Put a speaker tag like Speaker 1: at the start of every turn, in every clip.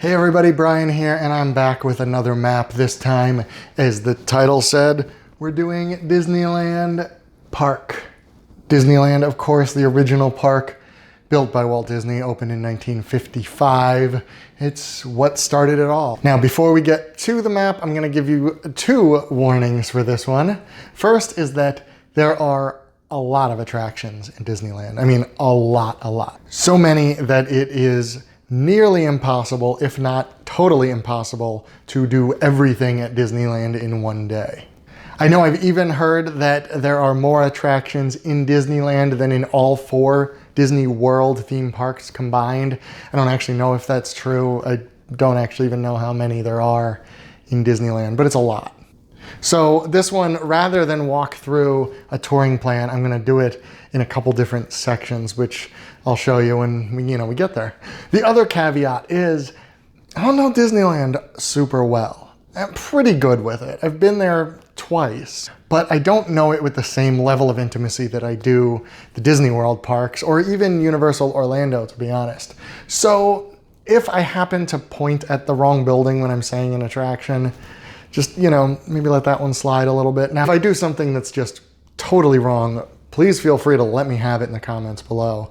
Speaker 1: Hey everybody, Brian here, and I'm back with another map. This time, as the title said, we're doing Disneyland Park. Disneyland, of course, the original park, built by Walt Disney, opened in 1955. It's what started it all. Now, before we get to the map, I'm gonna give you two warnings for this one. First is that there are a lot of attractions in Disneyland. I mean, a lot. So many that it is nearly impossible, if not totally impossible, to do everything at Disneyland in one day. I know I've even heard that there are more attractions in Disneyland than in all 4 Disney World theme parks combined. I don't actually know if that's true. I don't actually even know how many there are in Disneyland, but it's a lot. So this one, rather than walk through a touring plan, I'm gonna do it in a couple different sections, which I'll show you when we get there. The other caveat is, I don't know Disneyland super well. I'm pretty good with it. I've been there twice, but I don't know it with the same level of intimacy that I do the Disney World parks, or even Universal Orlando, to be honest. So if I happen to point at the wrong building when I'm saying an attraction, just, maybe let that one slide a little bit. Now, if I do something that's just totally wrong, please feel free to let me have it in the comments below.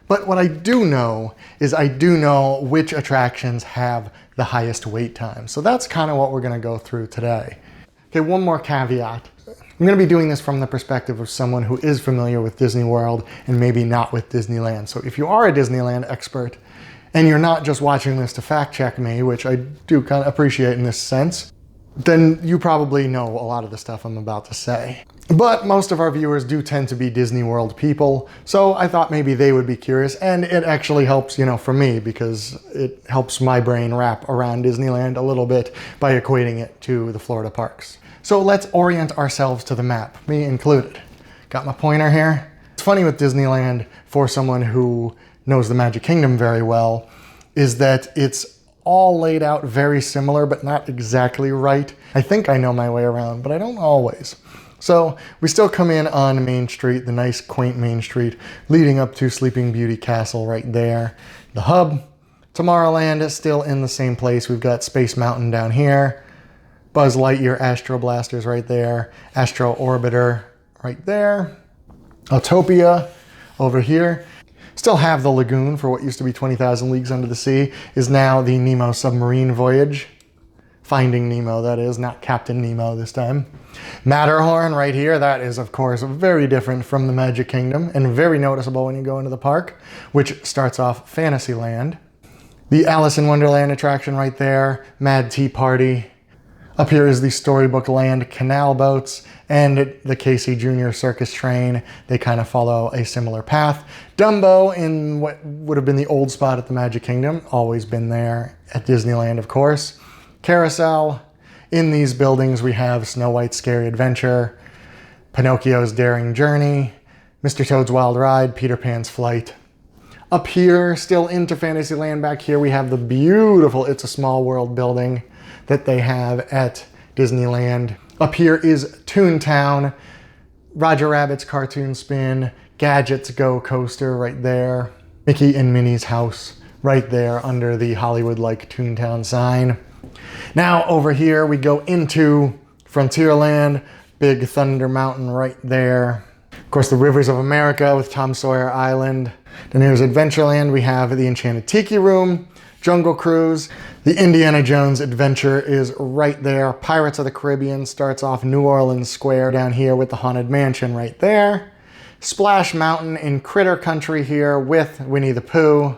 Speaker 1: But what I do know is I do know which attractions have the highest wait time. So that's kind of what we're gonna go through today. Okay, one more caveat. I'm gonna be doing this from the perspective of someone who is familiar with Disney World and maybe not with Disneyland. So if you are a Disneyland expert and you're not just watching this to fact check me, which I do kind of appreciate in this sense, then you probably know a lot of the stuff I'm about to say. But most of our viewers do tend to be Disney World people, so I thought maybe they would be curious, and it actually helps, for me, because it helps my brain wrap around Disneyland a little bit by equating it to the Florida parks. So let's orient ourselves to the map, me included. Got my pointer here? It's funny with Disneyland, for someone who knows the Magic Kingdom very well, is that it's all laid out very similar, but not exactly right. I think I know my way around, but I don't always. So we still come in on Main Street, the nice quaint Main Street, leading up to Sleeping Beauty Castle right there. The hub, Tomorrowland is still in the same place. We've got Space Mountain down here, Buzz Lightyear Astro Blasters right there, Astro Orbiter right there, Autopia over here. Still have the lagoon for what used to be 20,000 Leagues Under the Sea, is now the Nemo submarine voyage. Finding Nemo, that is, not Captain Nemo this time. Matterhorn right here, that is of course very different from the Magic Kingdom and very noticeable when you go into the park, which starts off Fantasyland. The Alice in Wonderland attraction right there, Mad Tea Party. Up here is the Storybook Land canal boats and the Casey Jr. circus train. They kind of follow a similar path. Dumbo in what would have been the old spot at the Magic Kingdom, always been there at Disneyland, of course. Carousel. In these buildings we have Snow White's Scary Adventure, Pinocchio's Daring Journey, Mr. Toad's Wild Ride, Peter Pan's Flight. Up here, still into Fantasyland back here, we have the beautiful It's a Small World building that they have at Disneyland. Up here is Toontown, Roger Rabbit's Cartoon Spin, Gadget's Go Coaster right there, Mickey and Minnie's house right there under the Hollywood-like Toontown sign. Now over here we go into Frontierland, Big Thunder Mountain right there. Of course, the Rivers of America with Tom Sawyer Island. Then here's Adventureland. We have the Enchanted Tiki Room, Jungle Cruise. The Indiana Jones Adventure is right there. Pirates of the Caribbean starts off New Orleans Square down here with the Haunted Mansion right there. Splash Mountain in Critter Country here with Winnie the Pooh.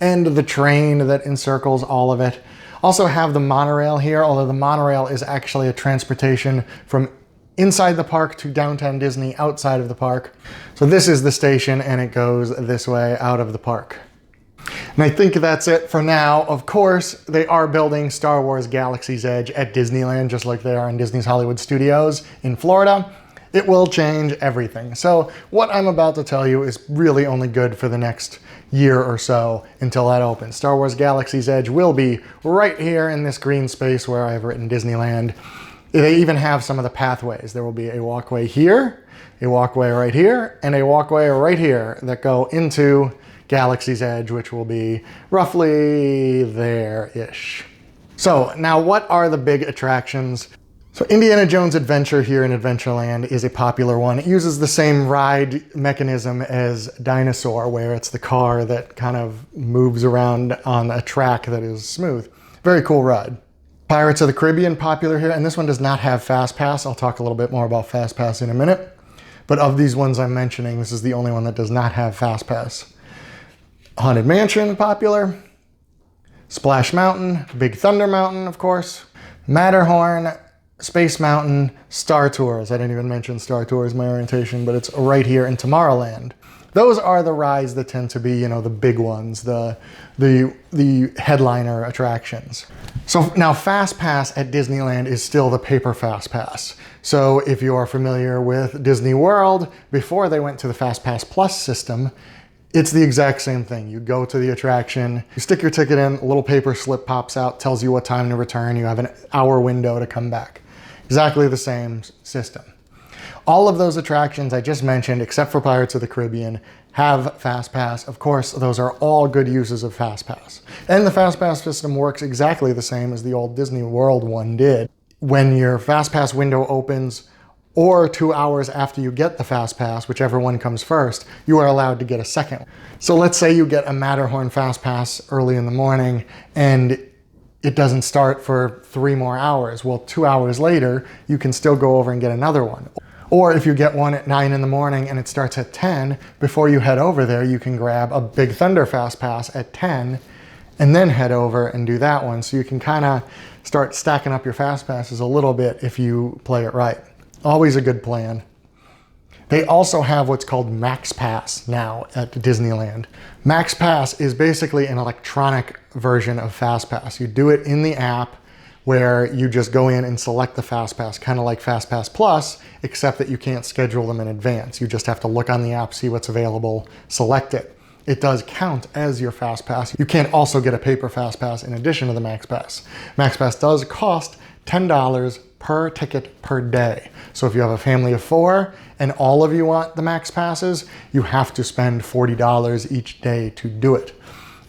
Speaker 1: And the train that encircles all of it. Also have the monorail here, although the monorail is actually a transportation from inside the park to downtown Disney outside of the park. So this is the station and it goes this way out of the park. And I think that's it for now. Of course, they are building Star Wars Galaxy's Edge at Disneyland, just like they are in Disney's Hollywood Studios in Florida. It will change everything. So what I'm about to tell you is really only good for the next year or so until that opens. Star Wars Galaxy's Edge will be right here in this green space where I've written Disneyland. They even have some of the pathways. There will be a walkway here, a walkway right here, and a walkway right here that go into Galaxy's Edge, which will be roughly there-ish. So now what are the big attractions? So Indiana Jones Adventure here in Adventureland is a popular one. It uses the same ride mechanism as Dinosaur, where it's the car that kind of moves around on a track that is smooth. Very cool ride. Pirates of the Caribbean, popular here, and this one does not have Fast Pass. I'll talk a little bit more about Fast Pass in a minute. But of these ones I'm mentioning, this is the only one that does not have Fast Pass. Haunted Mansion, popular. Splash Mountain, Big Thunder Mountain, of course. Matterhorn, Space Mountain, Star Tours. I didn't even mention Star Tours, my orientation, but it's right here in Tomorrowland. Those are the rides that tend to be, you know, the big ones, the headliner attractions. So now Fast Pass at Disneyland is still the paper Fast Pass. So if you are familiar with Disney World, before they went to the Fast Pass Plus system, it's the exact same thing. You go to the attraction, you stick your ticket in, a little paper slip pops out, tells you what time to return. You have an hour window to come back. Exactly the same system. All of those attractions I just mentioned, except for Pirates of the Caribbean, have Fast Pass. Of course, those are all good uses of Fast Pass. And the Fast Pass system works exactly the same as the old Disney World one did. When your Fast Pass window opens, or 2 hours after you get the Fast Pass, whichever one comes first, you are allowed to get a second. So let's say you get a Matterhorn Fast Pass early in the morning, and it doesn't start for 3 more hours. Well, 2 hours later, you can still go over and get another one. Or if you get one at 9 in the morning and it starts at 10, before you head over there, you can grab a Big Thunder Fast Pass at 10 and then head over and do that one. So you can kind of start stacking up your Fast Passes a little bit if you play it right. Always a good plan. They also have what's called Max Pass now at Disneyland. Max Pass is basically an electronic version of Fast Pass. You do it in the app where you just go in and select the Fast Pass, kind of like Fast Pass Plus, except that you can't schedule them in advance. You just have to look on the app, see what's available, select it. It does count as your Fast Pass. You can also get a paper Fast Pass in addition to the Max Pass. Max Pass does cost $10 per ticket per day. So if you have a family of 4 and all of you want the Max Passes, you have to spend $40 each day to do it.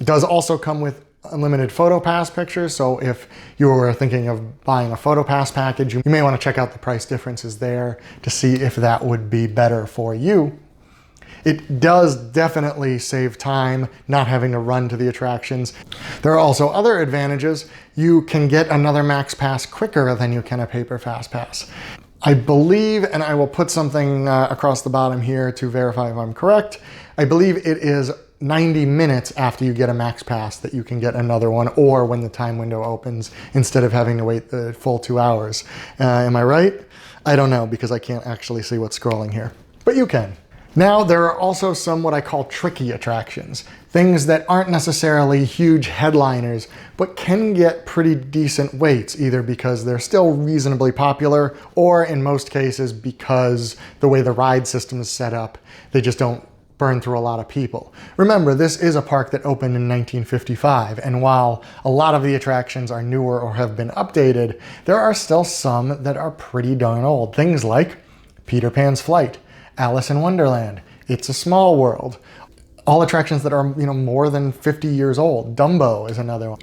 Speaker 1: It does also come with unlimited photo pass pictures. So if you were thinking of buying a photo pass package, you may want to check out the price differences there to see if that would be better for you. It does definitely save time not having to run to the attractions. There are also other advantages. You can get another Max Pass quicker than you can a paper Fast Pass. I believe, and I will put something across the bottom here to verify if I'm correct, I believe it is 90 minutes after you get a Max Pass that you can get another one, or when the time window opens, instead of having to wait the full 2 hours. Am I right? I don't know, because I can't actually see what's scrolling here, but you can. Now, there are also some what I call tricky attractions, things that aren't necessarily huge headliners, but can get pretty decent waits, either because they're still reasonably popular, or in most cases because the way the ride system is set up, they just don't burn through a lot of people. Remember, this is a park that opened in 1955, and while a lot of the attractions are newer or have been updated, there are still some that are pretty darn old. Things like Peter Pan's Flight, Alice in Wonderland, It's a Small World, all attractions that are, more than 50 years old. Dumbo is another one.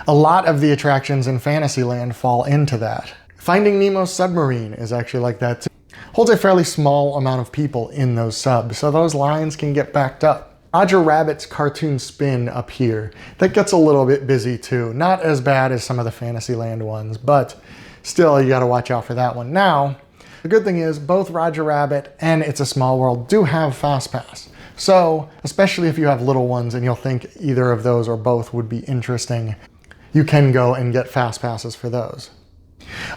Speaker 1: A lot of the attractions in Fantasyland fall into that. Finding Nemo's Submarine is actually like that too. Holds a fairly small amount of people in those subs, so those lines can get backed up. Roger Rabbit's Cartoon Spin up here, that gets a little bit busy too. Not as bad as some of the Fantasyland ones, but still you gotta watch out for that one. Now, the good thing is both Roger Rabbit and It's a Small World do have Fast Pass. So, especially if you have little ones and you'll think either of those or both would be interesting, you can go and get Fast Passes for those.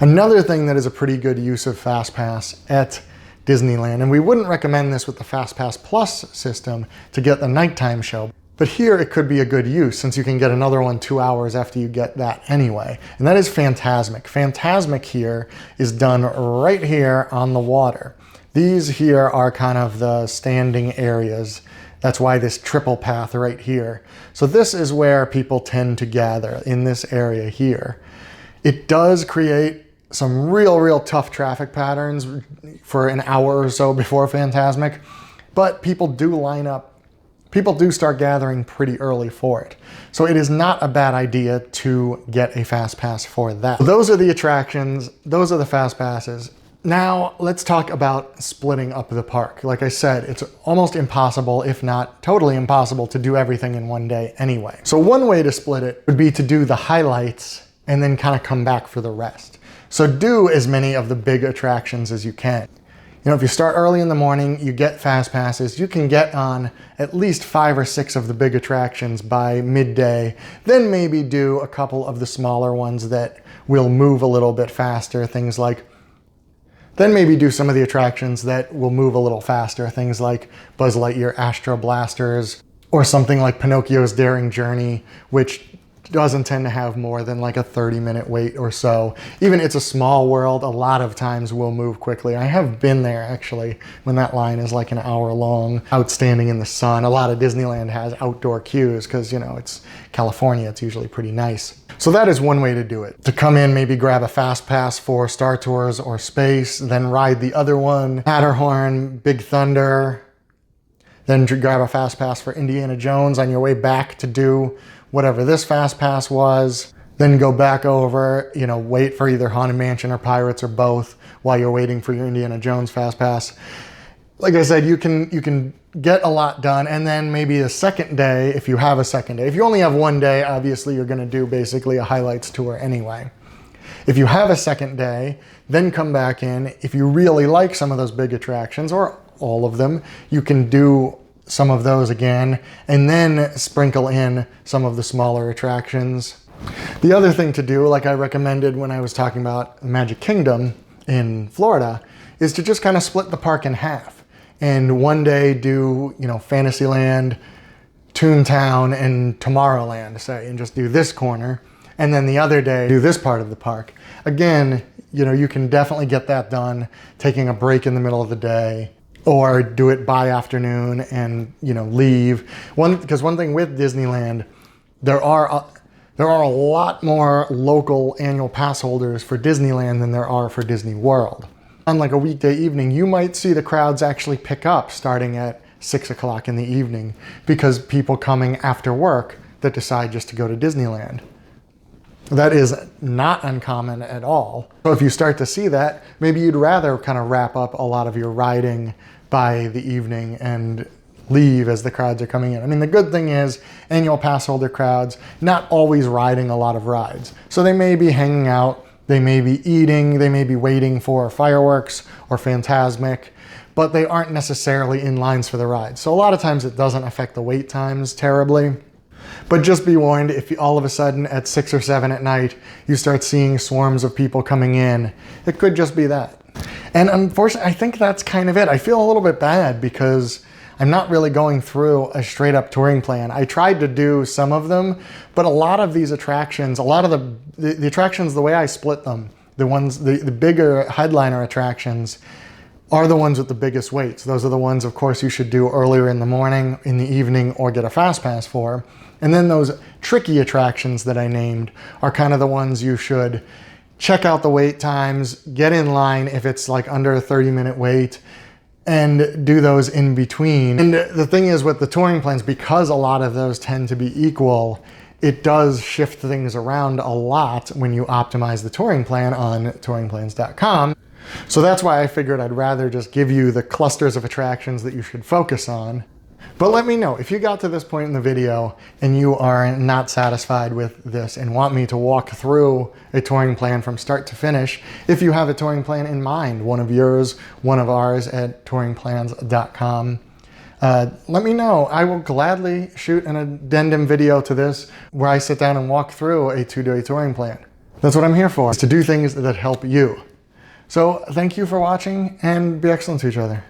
Speaker 1: Another thing that is a pretty good use of Fast Pass at Disneyland, and we wouldn't recommend this with the Fast Pass Plus system to get the nighttime show, but here it could be a good use since you can get another one 2 hours after you get that anyway, and that is Fantasmic. Fantasmic here is done right here on the water. These here are kind of the standing areas. That's why this triple path right here. So this is where people tend to gather, in this area here. It does create some real tough traffic patterns for an hour or so before Fantasmic, but people do line up people do start gathering pretty early for it. So it is not a bad idea to get a fast pass for that. Those are the attractions, those are the fast passes. Now let's talk about splitting up the park. Like I said, it's almost impossible, if not totally impossible, to do everything in one day anyway. So one way to split it would be to do the highlights and then kind of come back for the rest. So do as many of the big attractions as you can. You know, if you start early in the morning, you get fast passes, you can get on at least 5 or 6 of the big attractions by midday, then maybe do a couple of the smaller ones that will move a little bit faster, then maybe do some of the attractions that will move a little faster, things like Buzz Lightyear Astro Blasters, or something like Pinocchio's Daring Journey, which doesn't tend to have more than like a 30-minute wait or so. Even It's a Small World, a lot of times will move quickly. I have been there actually when that line is like an hour long, outstanding in the sun. A lot of Disneyland has outdoor queues because, you know, it's California, it's usually pretty nice. So that is one way to do it. To come in, maybe grab a fast pass for Star Tours or Space, then ride the other one, Matterhorn, Big Thunder, then grab a fast pass for Indiana Jones on your way back to do whatever this fast pass was, then go back over, you know, wait for either Haunted Mansion or Pirates or both while you're waiting for your Indiana Jones fast pass. Like I said, you can get a lot done, and then maybe a second day, if you have a second day. If you only have one day, obviously you're gonna do basically a highlights tour anyway. If you have a second day, then come back in. If you really like some of those big attractions, or all of them, you can do some of those again, and then sprinkle in some of the smaller attractions. The other thing to do, like I recommended when I was talking about Magic Kingdom in Florida, is to just kind of split the park in half. And one day do, you know, Fantasyland, Toontown, and Tomorrowland, say, and just do this corner. And then the other day, do this part of the park. Again, you know, you can definitely get that done, taking a break in the middle of the day, or do it by afternoon and, you know, leave. Because one thing with Disneyland, there are a lot more local annual pass holders for Disneyland than there are for Disney World. On like a weekday evening, you might see the crowds actually pick up starting at 6 o'clock in the evening because people coming after work that decide just to go to Disneyland. That is not uncommon at all. So if you start to see that, maybe you'd rather kind of wrap up a lot of your riding by the evening and leave as the crowds are coming in. I mean, the good thing is annual pass holder crowds, not always riding a lot of rides. So they may be hanging out, they may be eating, they may be waiting for fireworks or Fantasmic, but they aren't necessarily in lines for the ride. So a lot of times it doesn't affect the wait times terribly. But just be warned, if all of a sudden at 6 or 7 at night, you start seeing swarms of people coming in, it could just be that. And unfortunately, I think that's kind of it. I feel a little bit bad because I'm not really going through a straight up touring plan. I tried to do some of them, but a lot of these attractions, a lot of the attractions, the way I split them, the bigger headliner attractions are the ones with the biggest waits. Those are the ones, of course, you should do earlier in the morning, in the evening, or get a fast pass for. And then those tricky attractions that I named are kind of the ones you should check out the wait times, get in line if it's like under a 30-minute wait, and do those in between. And the thing is with the touring plans, because a lot of those tend to be equal, it does shift things around a lot when you optimize the touring plan on touringplans.com. So that's why I figured I'd rather just give you the clusters of attractions that you should focus on. But let me know if you got to this point in the video and you are not satisfied with this and want me to walk through a touring plan from start to finish. If you have a touring plan in mind, one of yours, one of ours at touringplans.com, let me know. I will gladly shoot an addendum video to this where I sit down and walk through a 2-day touring plan. That's what I'm here for, is to do things that help you. So thank you for watching, and be excellent to each other.